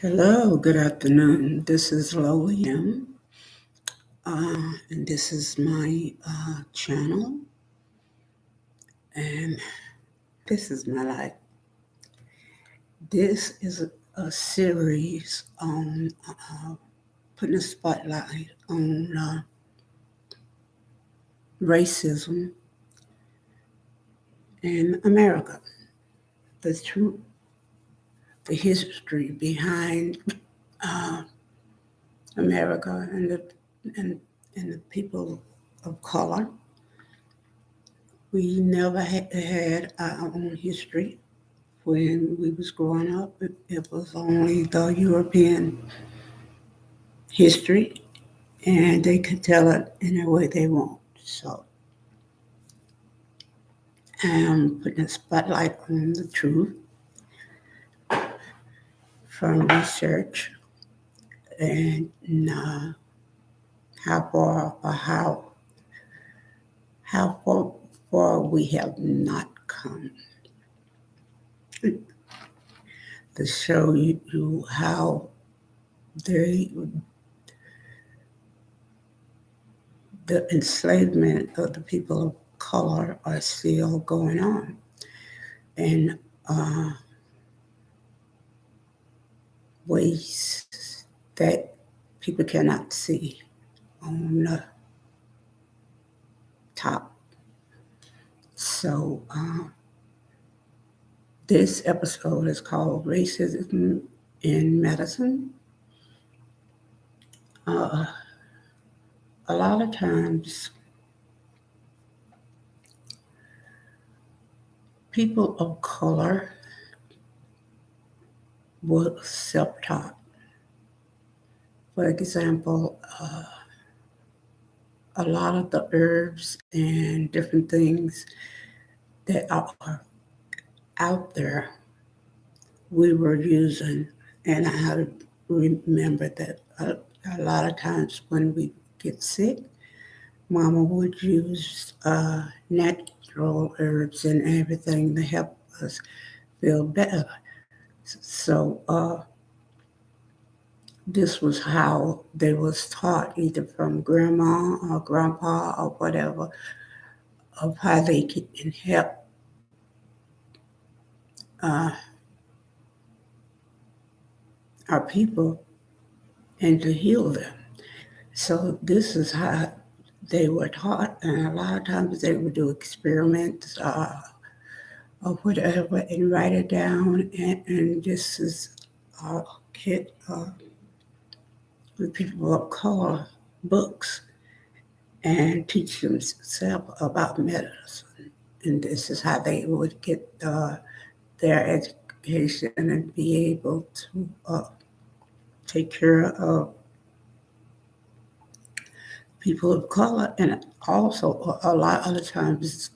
Hello, good afternoon. This is Lolium, and this is my channel, and this is my life. This is a series on putting a spotlight on racism in America, the truth, the history behind uh, America and, and the people of color. We never had our own history. When we was growing up, it was only the European history, and they could tell it any way they want. So I'm putting a spotlight on the truth from research and how far or how far we have not come to show you how they, the enslavement of the people of color are still going on. And ways that people cannot see on the top. So, this episode is called Racism in Medicine. Uh, a lot of times, people of color were self taught. For example, a lot of the herbs and different things that are out there we were using, and I remember that a lot of times when we get sick, Mama would use natural herbs and everything to help us feel better. So this was how they was taught, either from grandma or grandpa or whatever, of how they can help uh, our people and to heal them. So this is how they were taught, and a lot of times they would do experiments or whatever and write it down. And this is a kid with people of color books and teach themselves about medicine. And this is how they would get their education and be able to take care of people of color. And also, a lot of the times,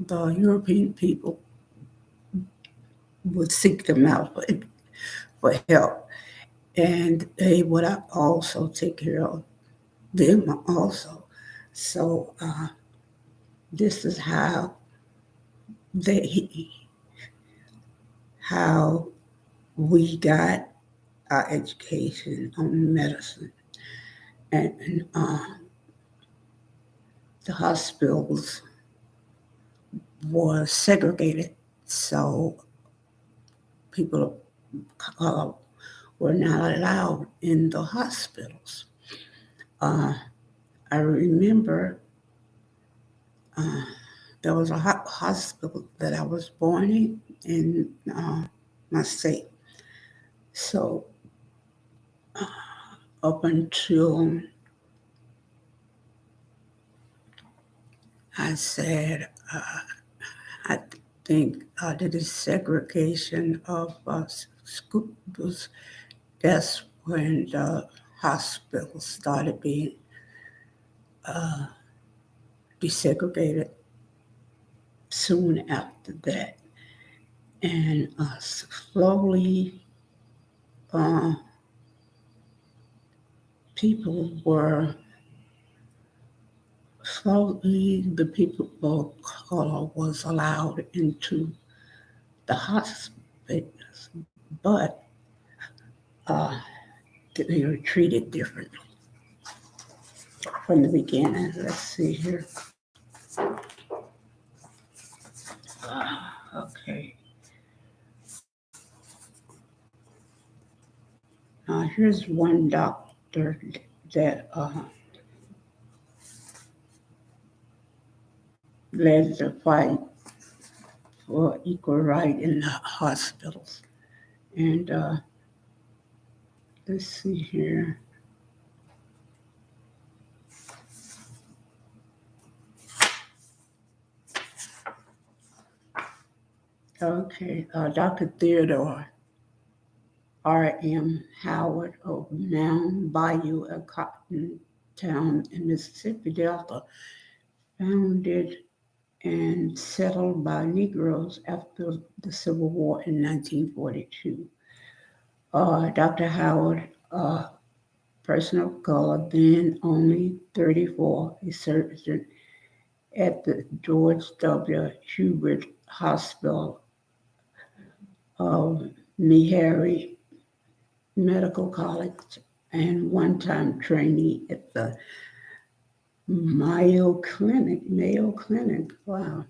the European people would seek them out for help. And they would also take care of them also. So this is they how we got our education on medicine, and the hospitals were segregated, so people of color were not allowed in the hospitals. Uh, I remember there was a hospital that I was born in my state. So up until I said, I think the desegregation of schools, that's when the hospitals started being desegregated soon after that. And slowly, uh, people were, slowly the people of color was allowed into the hospitals. But uh, they were treated differently from the beginning. Let's see here. Okay. Here's one doctor that led the fight for equal right in the hospitals. And let's see here. Okay, Dr. Theodore R.M. Howard of Mound Bayou, a cotton town in Mississippi Delta, founded and settled by Negroes after the Civil War in 1942. Dr. Howard, person of color, then only 34, a surgeon at the George W. Hubert Hospital of Meharry Medical College and one-time trainee at the Mayo Clinic, wow,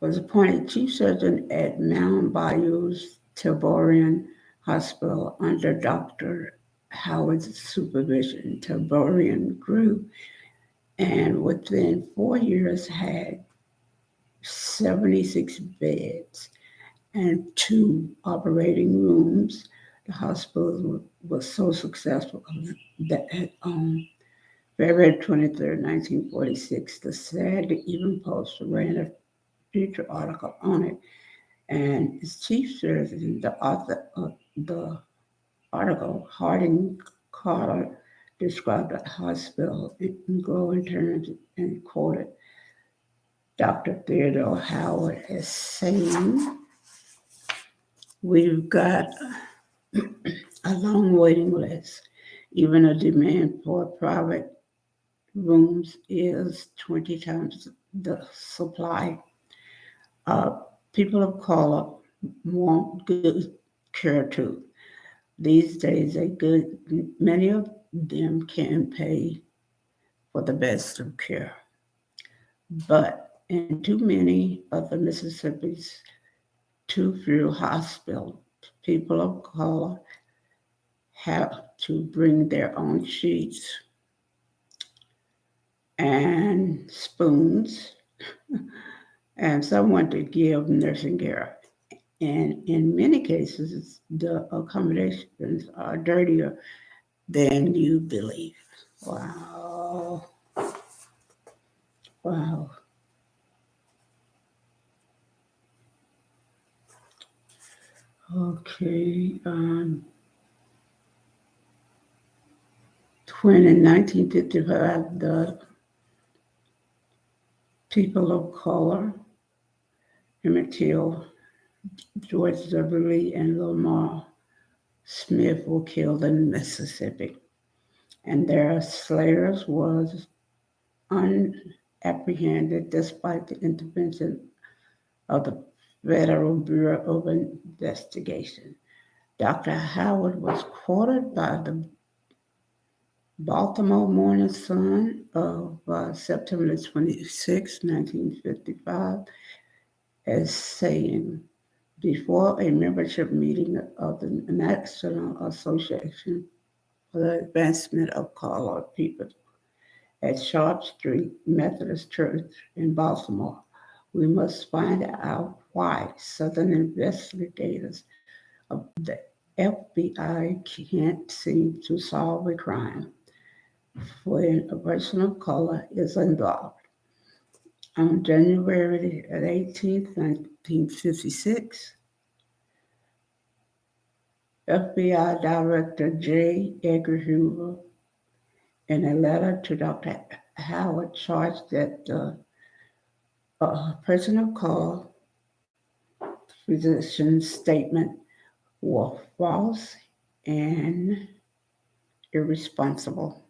was appointed chief surgeon at Mount Bayou's Taborian Hospital under Dr. Howard's supervision. Taborian grew and within 4 years had 76 beds and 2 operating rooms. The hospital was so successful that on February 23, 1946, the Saturday Evening Post ran a feature article on it, and its chief surgeon, the author of the article, Harding Carter, described the hospital in glowing terms and quoted Dr. Theodore Howard as saying, "We've got a long waiting list. Even a demand for private rooms is 20 times the supply. People of color want good care too. These days, many of them can pay for the best of care. But in too many of the Mississippi's too few hospitals, people of color have to bring their own sheets and spoons and someone to give nursing care. And in many cases, the accommodations are dirtier than you believe." Wow. Wow. Okay. When in 1955, the people of color, Emmett Till, George W. Lee, and Lamar Smith were killed in Mississippi, and their slayers was unapprehended despite the intervention of the Federal Bureau of Investigation. Dr. Howard was quoted by the Baltimore Morning Sun of September 26, 1955, as saying, before a membership meeting of the National Association for the Advancement of Colored People at Sharp Street Methodist Church in Baltimore, we must find out why Southern investigators of the FBI can't seem to solve a crime when a person of color is involved. On January 18, 1956, FBI Director J. Edgar Hoover, in a letter to Dr. Howard, charged that the person of color physician's statement were false and irresponsible.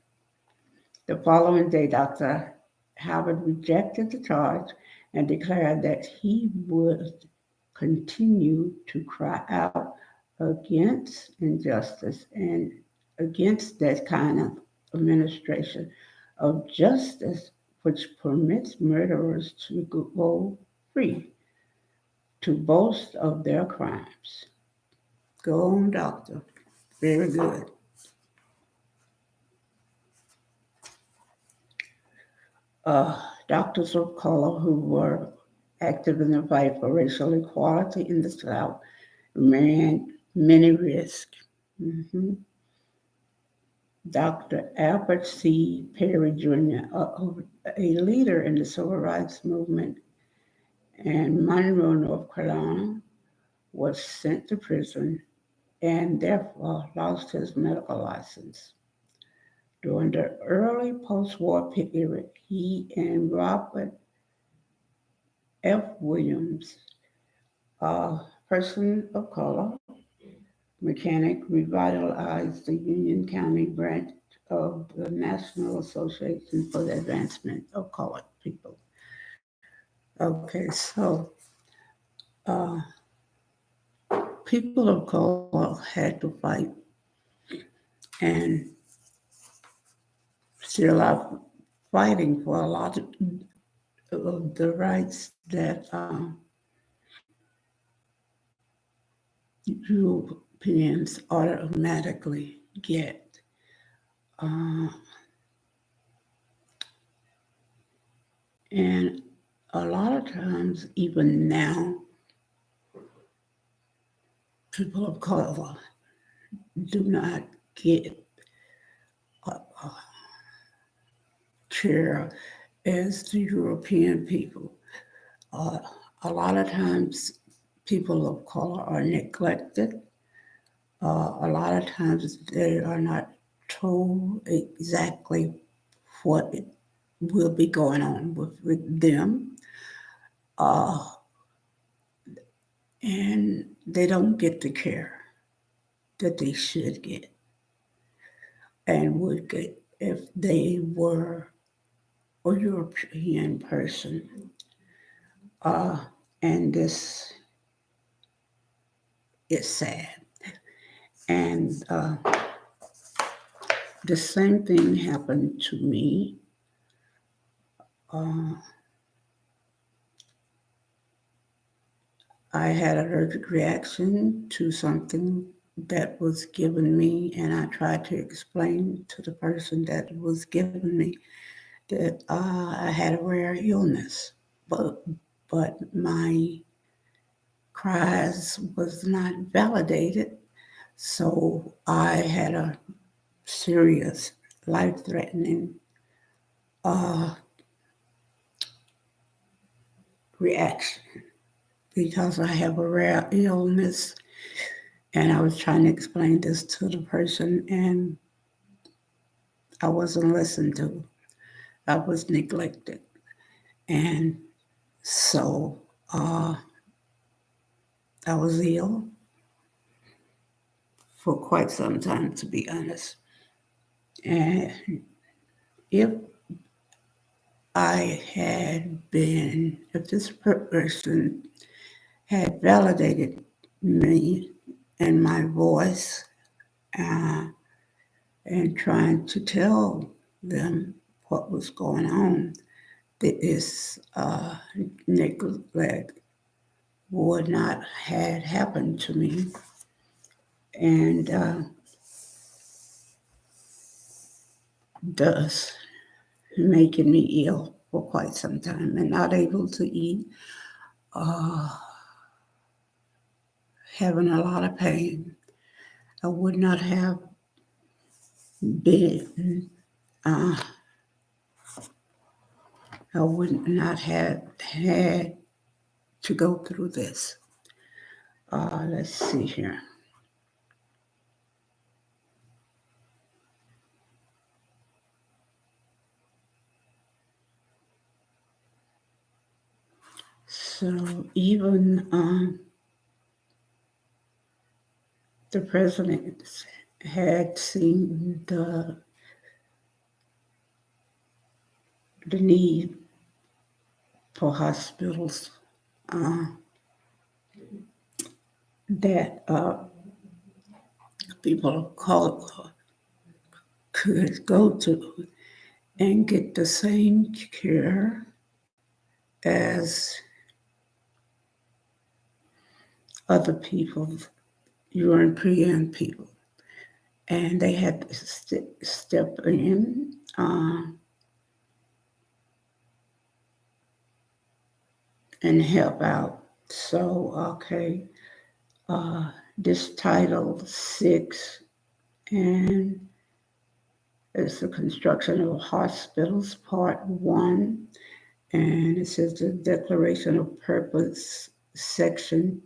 The following day, Dr. Howard rejected the charge and declared that he would continue to cry out against injustice and against that kind of administration of justice which permits murderers to go free to boast of their crimes. Go on, doctor. Very good. Doctors of color who were active in the fight for racial equality in the South ran many risks. Mhm. Dr. Albert C. Perry Jr., a leader in the civil rights movement in Monroe, North Carolina, was sent to prison and therefore lost his medical license. During the early post-war period, he and Robert F. Williams, a person of color, mechanic, revitalized the Union County branch of the National Association for the Advancement of Colored People. Okay, so uh, people of color had to fight and still are fighting for a lot of the rights that Europeans automatically get. Uh, and a lot of times, even now, people of color do not get a care as the European people. Uh, a lot of times, people of color are neglected. A lot of times, they are not told exactly what will be going on with them. Uh, and they don't get the care that they should get and would get if they were a European person. Uh, and this is sad. And the same thing happened to me. Uh, I had an allergic reaction to something that was given me, and I tried to explain to the person that was given me that I had a rare illness, but my cries was not validated, so I had a serious, life-threatening uh, reaction because I have a rare illness, and I was trying to explain this to the person, and I wasn't listened to. I was neglected, and so uh, I was ill for quite some time, to be honest. And if if this person had validated me and my voice uh, and trying to tell them what was going on, this neglect would not have happened to me. And thus making me ill for quite some time and not able to eat, uh, having a lot of pain. I would not have been, uh, I would not have had to go through this. Let's see here. So even the president had seen the need for hospitals that people of color could go to and get the same care as other people, European people. And they had to step in and help out. So, okay, this Title 6 and it's the construction of hospitals, Part 1. And it says the Declaration of Purpose, Section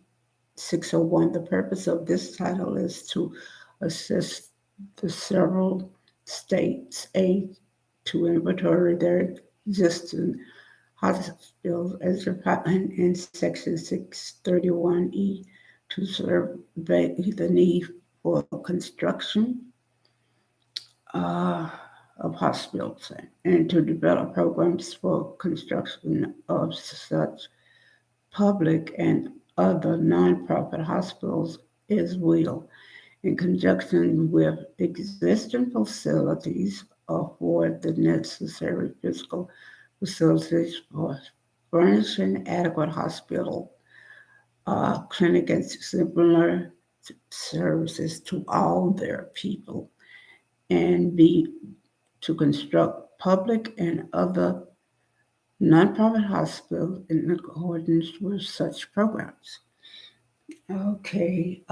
601. The purpose of this title is to assist the several states' aid to inventory their existing hospitals as defined in Section 631E to survey the need for construction uh, of hospitals and to develop programs for construction of such public and other nonprofit hospitals as well, in conjunction with existing facilities, afford the necessary physical facilities for furnishing adequate hospital, clinic, and similar services to all their people, and be to construct public and other nonprofit hospitals in accordance with such programs. Okay,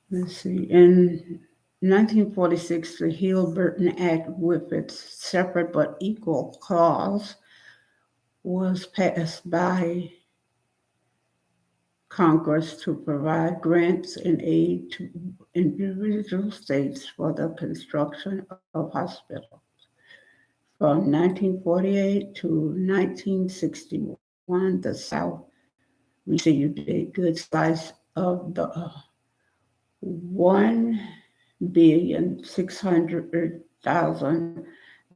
let's see. In 1946, the Hill-Burton Act, with its separate but equal clause, was passed by Congress to provide grants and aid to individual states for the construction of hospitals. From 1948 to 1961, the South received a good slice of the 1,600,000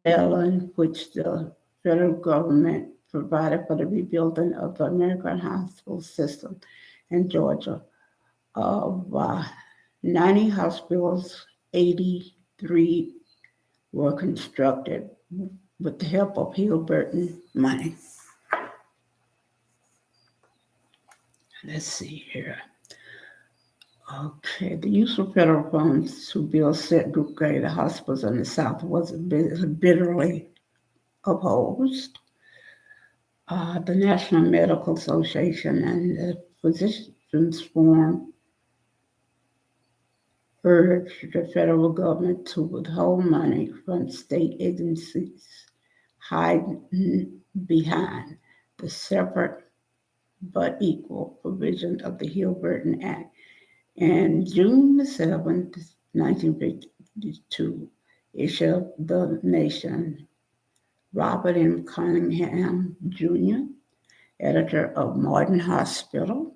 billion which the federal government provided for the rebuilding of the American hospital system in Georgia. Of 90 hospitals, 83 were constructed with the help of Hill-Burton money. Let's see here. Okay, the use of federal funds to build segregated hospitals in the South was bitterly opposed. The National Medical Association and the Physicians Forum urged the federal government to withhold money from state agencies, hiding behind the separate but equal provision of the Hill-Burton Act. And June 7th, 1952, issued the nation Robert M. Cunningham Jr., editor of Modern Hospital,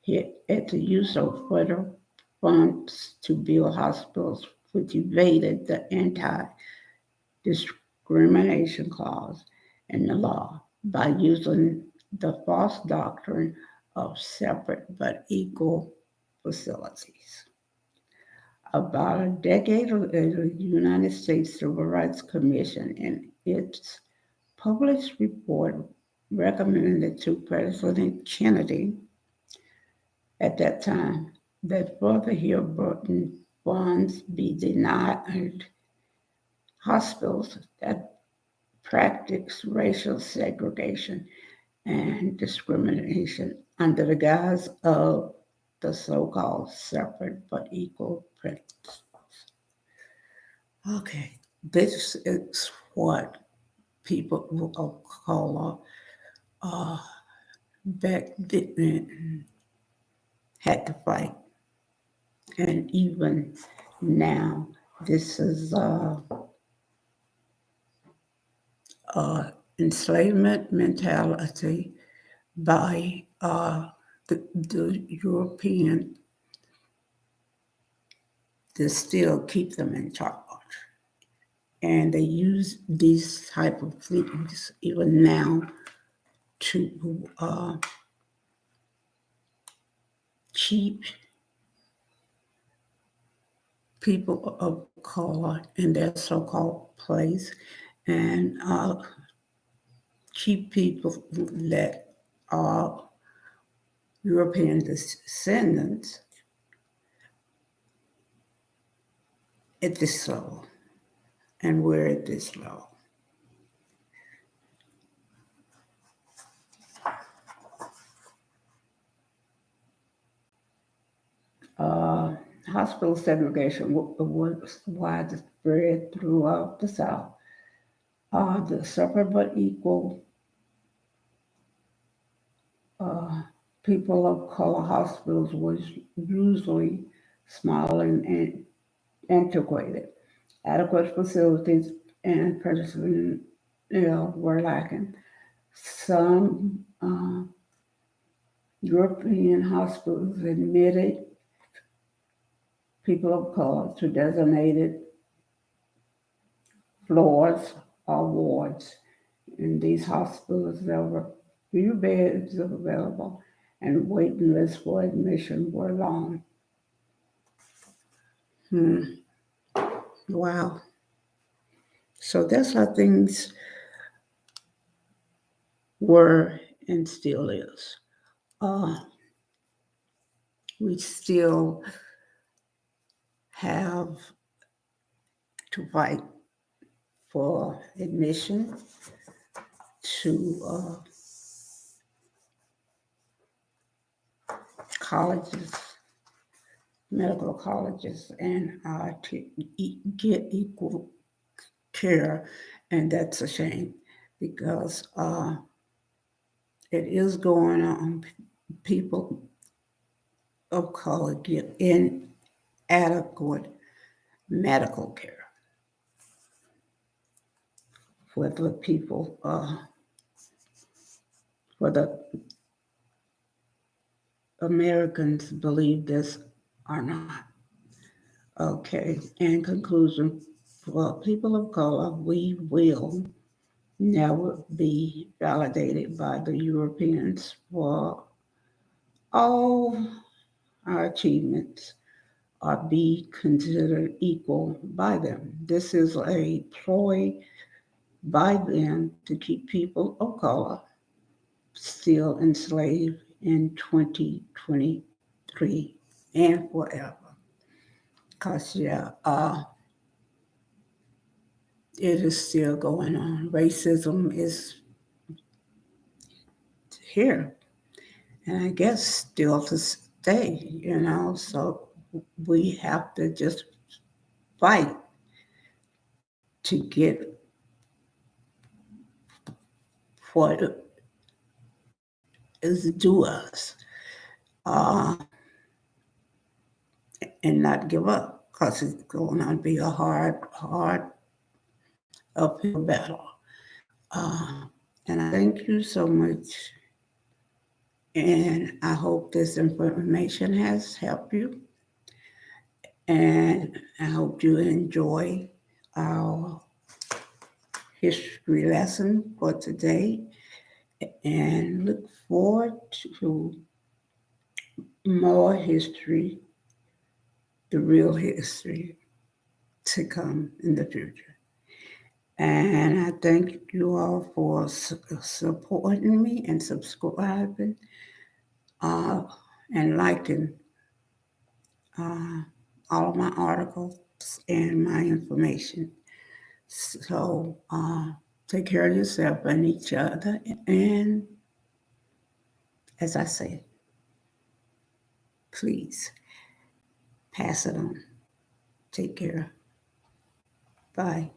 hit at the use of federal funds to build hospitals, which evaded the anti-discrimination clause in the law by using the false doctrine of separate but equal facilities. About a decade later, the United States Civil Rights Commission, in its published report, recommended to President Kennedy at that time that further Hill-Burton funds be denied hospitals that practice racial segregation and discrimination under the guise of the so-called separate but equal principles. Okay, this is what people will call back then had to fight, and even now, this is enslavement mentality by the European to still keep them in charge. And they use these type of things even now to keep people of color in their so-called place and keep people that are European descendants at this level, and we're at this level. Uh, Hospital segregation was widespread throughout the South. The separate but equal uh, people of color hospitals was usually small and antiquated. Adequate facilities and personnel were lacking. Some European hospitals admitted people of color to designated floors or wards. In these hospitals, there were few beds available, and waiting lists for admission were long. Wow. So that's how things were and still is. Uh, we still have to fight for admission to colleges, medical colleges, and to get equal care. And that's a shame because it is going on. People of color get inadequate medical care for the people, for the Americans believe this or not. Okay, in conclusion, for people of color, we will never be validated by the Europeans for all our achievements or be considered equal by them. This is a ploy by them to keep people of color still enslaved in 2023 and forever. Because, yeah, it is still going on. Racism is here, and I guess still to stay. So we have to just fight to get what is due us uh, and not give up because it's going to be a hard uphill battle. Uh, and I thank you so much. And I hope this information has helped you. And I hope you enjoy our history lesson for today and look forward to more history, the real history to come in the future. And I thank you all for supporting me and subscribing uh, and liking uh, all of my articles and my information. So take care of yourself and each other. And as I say, please pass it on. Take care. Bye.